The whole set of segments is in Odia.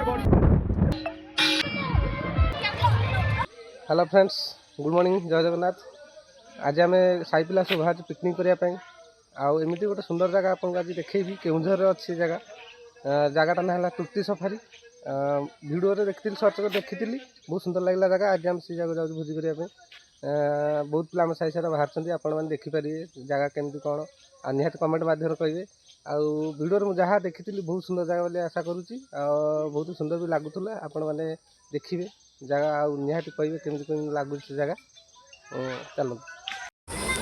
हेलो फ्रेंड्स, गुड मॉर्निंग, जय जगन्नाथ। आज आम साई पिला सब बाहर पिकनिक करने आमती गोटे सुंदर जगह आपको आज देखी केउझर अच्छी जगह जगटा ना है तृप्ति सफारी। वीडियो देखी सर्च कर देखी बहुत सुंदर लगे जगह। आज आम से जगह जाऊँ भोजी करने बहुत पिला साई सारा बाहर आपने देखिपारे जगह केमती कौन आ निहत कमेंट मध्यम कहे। वीडियो मुझे जहाँ देखी बहुत सुंदर जगह बोली आशा करुँची बहुत सुंदर भी लगुला आपण मैंने देखिए जगह आहाती कहे केमी लगुच जगह। चलो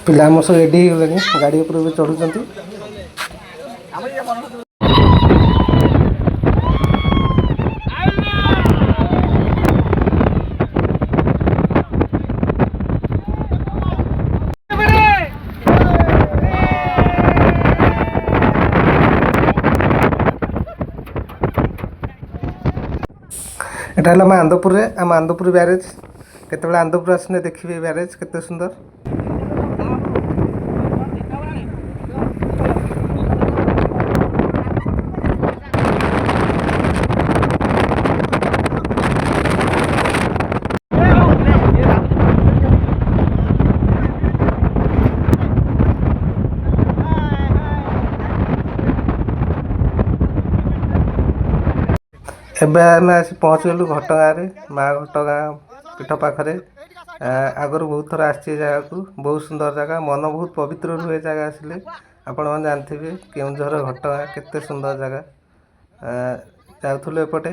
पिला सब रेडी हो गले गाड़ी उपर भी चढ़ुं। एटा है आंदपुर आम आंदपुर ब्यारेज केतबेले आंदपुर आसने देखिए ब्यारेज केते सुंदर। एबे आम आसी पहुँचगलु घटगाँ माँ घटगाँ पीठ पाखे। आगुरी बहुत थर आसी जगह को बहुत सुंदर जगह मन बहुत पवित्र रुए जगह आसिले आपण मैंने जानते केउझर घटगाँ केते सुंदर जगह। जाऊँ एपटे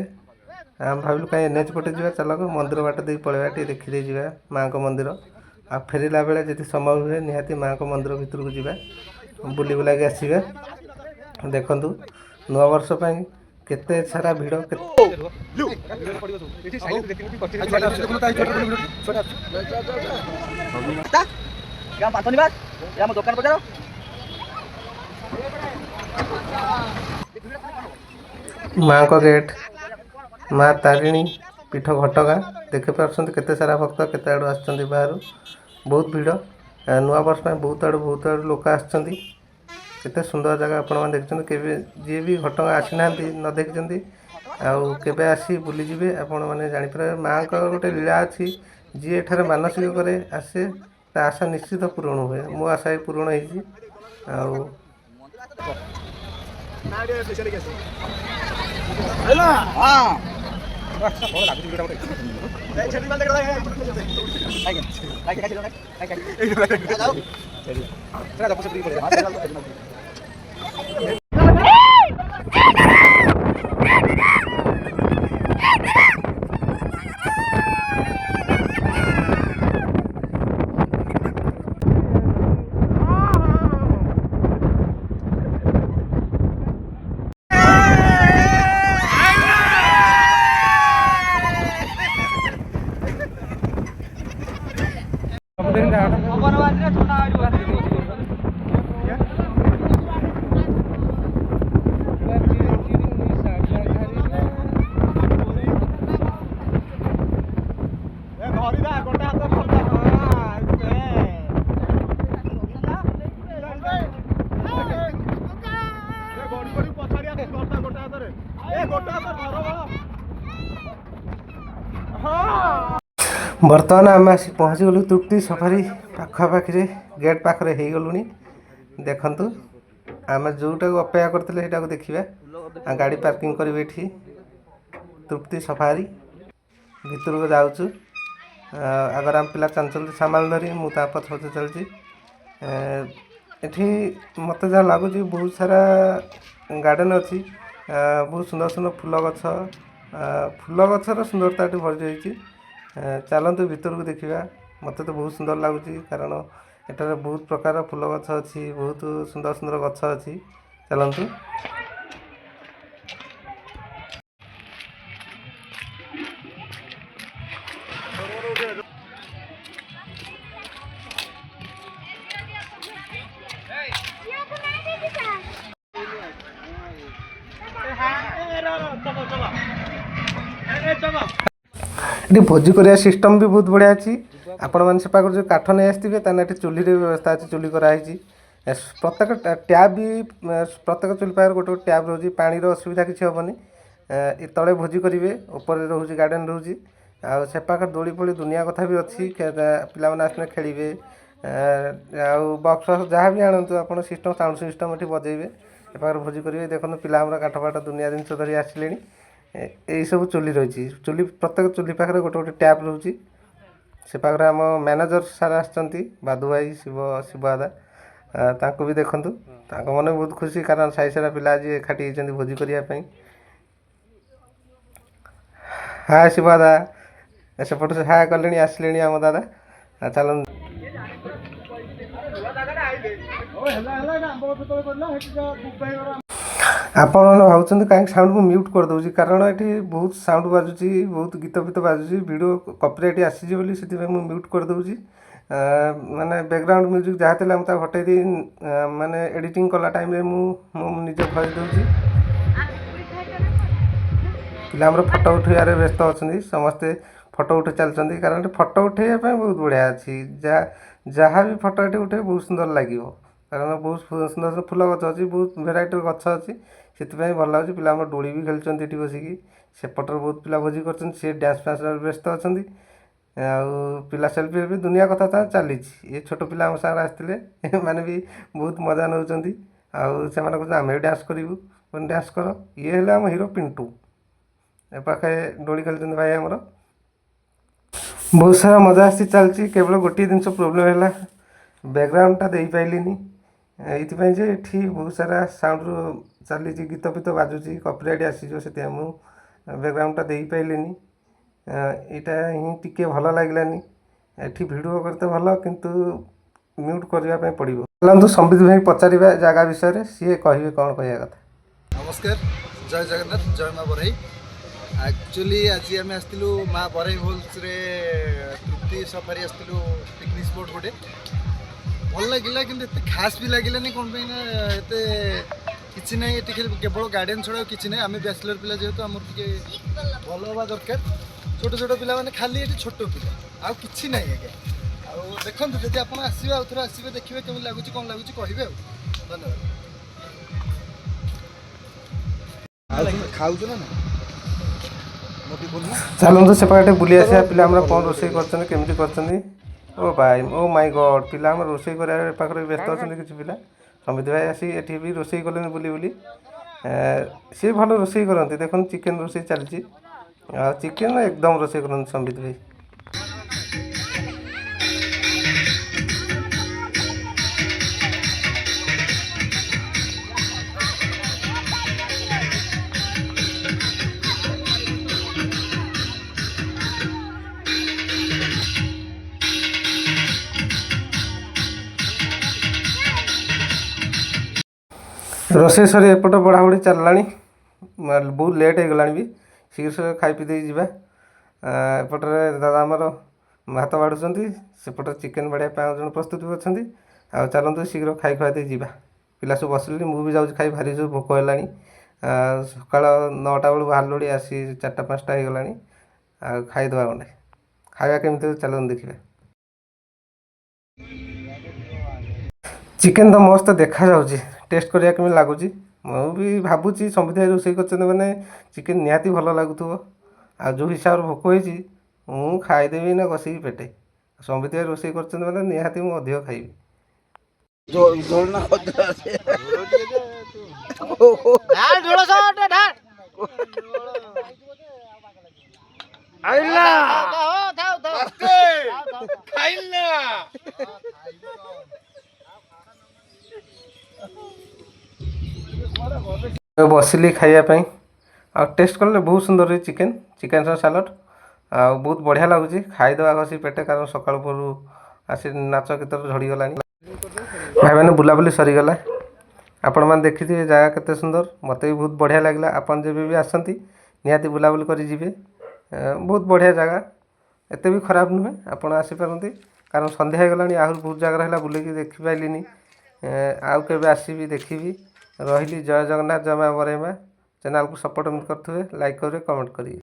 आम भाविलु कहीं एनएच पटे जा चल मंदिर बाट दे पलैया टे देखी जा माँ को मंदिर आ फेरला बेले जी समय हुए निहाती माँ को मंदिर भितर को जा बुली बुला के आसवे। देखु नुआ वर्ष केते सारा भिड़ माँ को गेट माँ तारिणी पीठ घटगाँ देखि पार्टी केते सारा भक्त केते आड़ू आसुँच बाहर बहुत भिड़ नुआ वर्ष बहुत आड़ू लोक आसुँच। केते सुंदर जगह आपण मैंने देखते केवे जी भी घटगाँ आसी ना न देखते आवे आसी बुली जिवे आपण मैंने जापर माँ का गोटे लीला अच्छी जी एठार मानसिक करे आसे ता आशा निश्चित पूरण हुए। मो आशा भी पूरण होती बर्तमान आम आसी पहुँची गलु तृप्ति सफारी पाखापाखि गेट पाखे हो गलु। देखु आम जोटा को अपेक्षा करते देखा गाड़ी पार्किंग करेंगे ये तृप्ति सफारी भितर को जाऊँ। अगर आम पिला चंचल सामान धरी मुझे पछे चलती मत जहाँ लगुच बहुत सारा गार्डन अच्छी बहुत सुंदर सुंदर फूल गचर सुंदरता भरी रही। चलतु भीतर को देखा मत तो बहुत सुंदर लगुच कारण एटार बहुत प्रकार फूल गछ अच्छी बहुत सुंदर सुंदर गछ अच्छी। चलतु ये भोजी करिया सिस्टम भी बहुत बढ़िया अच्छी। आपण मैंने सेपा जो काठ नहीं आसवे ताने चूल्ही व्यवस्था अच्छी चूल्ही कराई। प्रत्येक टैब भी प्रत्येक चूल्ही पाखे गोटे गोटे टैब रोज पानी असुविधा किसी हेनी। ଏ ତଳେ ଭୋଜି କରିବେ, ଉପରେ ରହୁଛି ଗାର୍ଡ଼େନ୍ ରହୁଛି। ଆଉ ସେ ପାଖରେ ଦୋଳି ଫୋଳି ଦୁନିଆ କଥା ବି ଅଛି, ପିଲାମାନେ ଆସିଲେ ଖେଳିବେ। ଆଉ ବକ୍ସ ଫକ୍ସ ଯାହା ବି ଆଣନ୍ତୁ ଆପଣ ସିଷ୍ଟମ୍ ସାଉଣ୍ଡ ସିଷ୍ଟମ୍ ଏଠି ବଜେଇବେ, ଏ ପାଖରେ ଭୋଜି କରିବେ। ଦେଖନ୍ତୁ ପିଲା ଆମର କାଠ ଫାଠ ଦୁନିଆ ଜିନିଷ ଧରି ଆସିଲେଣି। ଏଇସବୁ ଚୁଲି ରହିଛି, ଚୁଲି ପ୍ରତ୍ୟେକ ଚୁଲି ପାଖରେ ଗୋଟେ ଗୋଟେ ଟ୍ୟାପ୍ ରହୁଛି। ସେ ପାଖରେ ଆମ ମ୍ୟାନେଜର୍ ସାର୍ ଆସିଛନ୍ତି, ବାଦୁ ଭାଇ ଶିବ ଦାଦା, ତାଙ୍କୁ ବି ଦେଖନ୍ତୁ। ତାଙ୍କ ମନେ ବହୁତ ଖୁସି, କାରଣ ସାହି ସାରା ପିଲା ଆଜି ଏକାଠି ହେଇଛନ୍ତି ଭୋଜି କରିବା ପାଇଁ। ହାଏ ଶିବ ଦାଦା, ସେପଟୁ ସେ ହାଏ କଲେଣି, ଆସିଲେଣି ଆମ ଦାଦା। ଚାଲନ୍ତୁ ଆପଣ ଭାବୁଛନ୍ତି କାହିଁକି ସାଉଣ୍ଡ ମୁଁ ମ୍ୟୁଟ୍ କରିଦେଉଛି, କାରଣ ଏଠି ବହୁତ ସାଉଣ୍ଡ ବାଜୁଛି, ବହୁତ ଗୀତ ଫୀତ ବାଜୁଛି, ଭିଡ଼ିଓ କପିରାଇଟ୍ ଆସିଛି ବୋଲି ସେଥିପାଇଁ ମୁଁ ମ୍ୟୁଟ୍ କରିଦେଉଛି। ମାନେ ବ୍ୟାକ୍ଗ୍ରାଉଣ୍ଡ ମ୍ୟୁଜିକ୍ ଯାହା ଥିଲା ମୁଁ ତାକୁ ହଟେଇ ଦେଇ ମାନେ ଏଡ଼ିଟିଂ କଲା ଟାଇମ୍ରେ ମୁଁ ନିଜେ ଭଏସ୍ ଦେଉଛି। ପିଲା ଆମର ଫଟୋ ଉଠାଇବାରେ ବ୍ୟସ୍ତ ଅଛନ୍ତି, ସମସ୍ତେ ଫଟୋ ଉଠାଇ ଚାଲିଛନ୍ତି, କାରଣ ଏଠି ଫଟୋ ଉଠାଇବା ପାଇଁ ବହୁତ ବଢ଼ିଆ ଅଛି। ଯାହା ବି ଫଟୋ ଏଠି ଉଠାଇବେ ବହୁତ ସୁନ୍ଦର ଲାଗିବ, କାରଣ ବହୁତ ସୁନ୍ଦର ସୁନ୍ଦର ଫୁଲ ଗଛ ଅଛି, ବହୁତ ଭେରାଇଟିର ଗଛ ଅଛି, ସେଥିପାଇଁ ଭଲ ଲାଗୁଛି। ପିଲା ଆମର ଦୋଳି ବି ଖେଳୁଛନ୍ତି ଏଠି ବସିକି, ସେପଟରେ ବହୁତ ପିଲା ଭୋଜି କରୁଛନ୍ତି, ସେ ଡ୍ୟାନ୍ସ ଫ୍ୟାନ୍ସରେ ବ୍ୟସ୍ତ ଅଛନ୍ତି। ଆଉ ପିଲା ସେଲ୍ଫି ବି ଦୁନିଆ କଥା ତା ଚାଲିଛି। ଏ ଛୋଟ ପିଲା ଆମ ସାଙ୍ଗରେ ଆସିଥିଲେ, ଏମାନେ ବି ବହୁତ ମଜା ନେଉଛନ୍ତି। ଆଉ ସେମାନେ କହୁଛନ୍ତି ଆମେ ବି ଡ୍ୟାନ୍ସ କରିବୁ, ଡ୍ୟାନ୍ସ କର। ଇଏ ହେଲେ ଆମ ହିରୋ ପିଣ୍ଟୁ, ଏ ପାଖେ ଦୋଳି ଖେଳୁଛନ୍ତି ଭାଇ ଆମର। ବହୁତ ସାରା ମଜା ଆସି ଚାଲିଛି, କେବଳ ଗୋଟିଏ ଜିନିଷ ପ୍ରୋବ୍ଲେମ୍ ହେଲା, ବ୍ୟାକ୍ଗ୍ରାଉଣ୍ଡଟା ଦେଇପାରିଲିନି। ଏଇଥିପାଇଁ ଯେ ଏଠି ବହୁତ ସାରା ସାଉଣ୍ଡ ଚାଲିଛି, ଗୀତ ଫୀତ ବାଜୁଛି, କପିରାଇଟ୍ ଆସିଯିବ, ସେଥିପାଇଁ ମୁଁ ବ୍ୟାକ୍ଗ୍ରାଉଣ୍ଡଟା ଦେଇପାରିଲିନି। ଏଇଟା ହିଁ ଟିକେ ଭଲ ଲାଗିଲାନି। ଏଠି ଭିଡ଼ିଓ କରିତେ ଭଲ, କିନ୍ତୁ ମ୍ୟୁଟ୍ କରିବା ପାଇଁ ପଡ଼ିବ। ଚାଲନ୍ତୁ ସମ୍ବିତ ଭାଇ ପଚାରିବା ଜାଗା ବିଷୟରେ, ସିଏ କହିବେ କ'ଣ କହିବା କଥା। ନମସ୍କାର, ଜୟ ଜଗନ୍ନାଥ, ଜୟ ମା ବରାଇ। ଆକ୍ଚୁଆଲି ଆଜି ଆମେ ଆସିଥିଲୁ ମା ବରାଇ ହୋଲ୍ସରେ ତୃପ୍ତି ସଫାରି ଆସିଥିଲୁ, ପିକନିକ୍ ସ୍ପଟ୍ ଗୋଟେ। ଭଲ ଲାଗିଲା, କିନ୍ତୁ ଏତେ ଖାସ୍ ବି ଲାଗିଲାନି। କ'ଣ ପାଇଁ ନା ଏତେ କିଛି ନାହିଁ ଏଠି, କେବଳ ଗାର୍ଡ଼େନ୍ ଛଡ଼ା ଆଉ କିଛି ନାହିଁ। ଆମେ ବ୍ୟାଚଲର୍ ପିଲା ଯେହେତୁ ଆମର ଟିକେ ଭଲ ହେବା ଦରକାର। ଛୋଟ ଛୋଟ ପିଲାମାନେ, ଖାଲି ଏଠି ଛୋଟ ପିଲା, ଆଉ କିଛି ନାହିଁ ଆଜ୍ଞା। ଆଉ ଦେଖନ୍ତୁ, ଯଦି ଆପଣ ଆସିବେ ଆଉ ଥରେ ଆସିବେ, ଦେଖିବେ କେମିତି ଲାଗୁଛି, କ'ଣ ଲାଗୁଛି କହିବେ ଆଉ। ଧନ୍ୟବାଦ। ଖାଉଛୁ ନା? ଚାଲନ୍ତୁ ସେପାଖେ ବୁଲି ଆସିବା, ପିଲା ଆମର କ'ଣ ରୋଷେଇ କରିଛନ୍ତି, କେମିତି କରିଛନ୍ତି। ଓ ଭାଇ, ଓ ମାଇ ଗଡ଼୍, ପିଲା ଆମର ରୋଷେଇ କରିବା ପାଖରେ ବ୍ୟସ୍ତ ଅଛନ୍ତି କିଛି ପିଲା। ସମିତ ଭାଇ ଆସି ଏଠି ବି ରୋଷେଇ କଲେଣି ବୁଲି ବୁଲି। ସିଏ ଭଲ ରୋଷେଇ କରନ୍ତି, ଦେଖନ୍ତୁ ଚିକେନ୍ ରୋଷେଇ ଚାଲିଛି। ଆଉ ଚିକେନ୍ ଏକଦମ ରୋଷେଇ କରନ୍ତି ସମ୍ବିତ ଭାଇ। ରୋଷେଇ ସରି ଏପଟ ବଢ଼ାବଢ଼ି ଚାଲିଲାଣି, ବହୁତ ଲେଟ୍ ହେଇଗଲାଣି ବି, ଶୀଘ୍ର ଖାଇ ପିଇ ଦେଇ ଯିବା। ଏପଟରେ ଦାଦା ଆମର ଭାତ ବାଢ଼ୁଛନ୍ତି, ସେପଟରେ ଚିକେନ୍ ବାଢ଼ିବା ପାଇଁ ଆଉ ଜଣେ ପ୍ରସ୍ତୁତି ଅଛନ୍ତି। ଆଉ ଚାଲନ୍ତୁ ଶୀଘ୍ର ଖାଇ ଖୁଆ ଦେଇ ଯିବା। ପିଲା ସବୁ ବସିଲେଣି, ମୁଁ ବି ଯାଉଛି ଖାଇ, ଭାରି ସବୁ ଭୋକ ହେଲାଣି। ସକାଳ 9ଟା ବେଳୁ ବାହାରିଲୁଣି, ଆସି 4ଟା 5ଟା ହେଇଗଲାଣି। ଆଉ ଖାଇଦେବା ଗଣ୍ଡେ। ଖାଇବା କେମିତି ଚାଲନ୍ତୁ ଦେଖିବା। ଚିକେନ୍ ତ ମସ୍ତ ଦେଖାଯାଉଛି, ଟେଷ୍ଟ କରିବା କେମିତି ଲାଗୁଛି। ମୁଁ ବି ଭାବୁଛି ସମ୍ବିତ ଭାଇ ରୋଷେଇ କରିଛନ୍ତି ମାନେ ଚିକେନ୍ ନିହାତି ଭଲ ଲାଗୁଥିବ। ଆଉ ଯେଉଁ ହିସାବରେ ଭୋକ ହେଇଛି, ମୁଁ ଖାଇଦେବି ନା କଷିକି ପେଟେ। ସମ୍ବିତ ଭାଇ ରୋଷେଇ କରିଛନ୍ତି ମାନେ ନିହାତି ମୁଁ ଅଧିକ ଖାଇବି। ବସିଲି ଖାଇବା ପାଇଁ, ଆଉ ଟେଷ୍ଟ କଲେ ବହୁତ ସୁନ୍ଦର ହେଇଛି ଚିକେନ୍ ସହ ସାଲାଡ଼, ଆଉ ବହୁତ ବଢ଼ିଆ ଲାଗୁଛି। ଖାଇଦେବା ଘଷି ପେଟେ, କାରଣ ସକାଳୁ ପହରୁ ଆସି ନାଚ ଗୀତରେ ଝଡ଼ିଗଲାଣି। ଭାଇମାନେ ବୁଲାବୁଲି ସରିଗଲା, ଆପଣମାନେ ଦେଖିଥିବେ ଜାଗା କେତେ ସୁନ୍ଦର, ମୋତେ ବି ବହୁତ ବଢ଼ିଆ ଲାଗିଲା। ଆପଣ ଯେବେ ବି ଆସନ୍ତି ନିହାତି ବୁଲାବୁଲି କରି ଯିବେ, ବହୁତ ବଢ଼ିଆ ଜାଗା, ଏତେ ବି ଖରାପ ନୁହେଁ, ଆପଣ ଆସିପାରନ୍ତି। କାରଣ ସନ୍ଧ୍ୟା ହେଇଗଲାଣି, ଆହୁରି ବହୁତ ଜାଗା ରହିଲା ବୁଲିକି ଦେଖିପାରିଲିନି। ଆଉ କେବେ ଆସିବି ଦେଖିବି। ରହିଲି, ଜୟ ଜଗନ୍ନାଥ, ଜୟ ମା ବରାଇ ମା। ଚ୍ୟାନେଲକୁ ସପୋର୍ଟ କରୁଥିବେ, ଲାଇକ୍ କରିବେ, କମେଣ୍ଟ କରିବେ।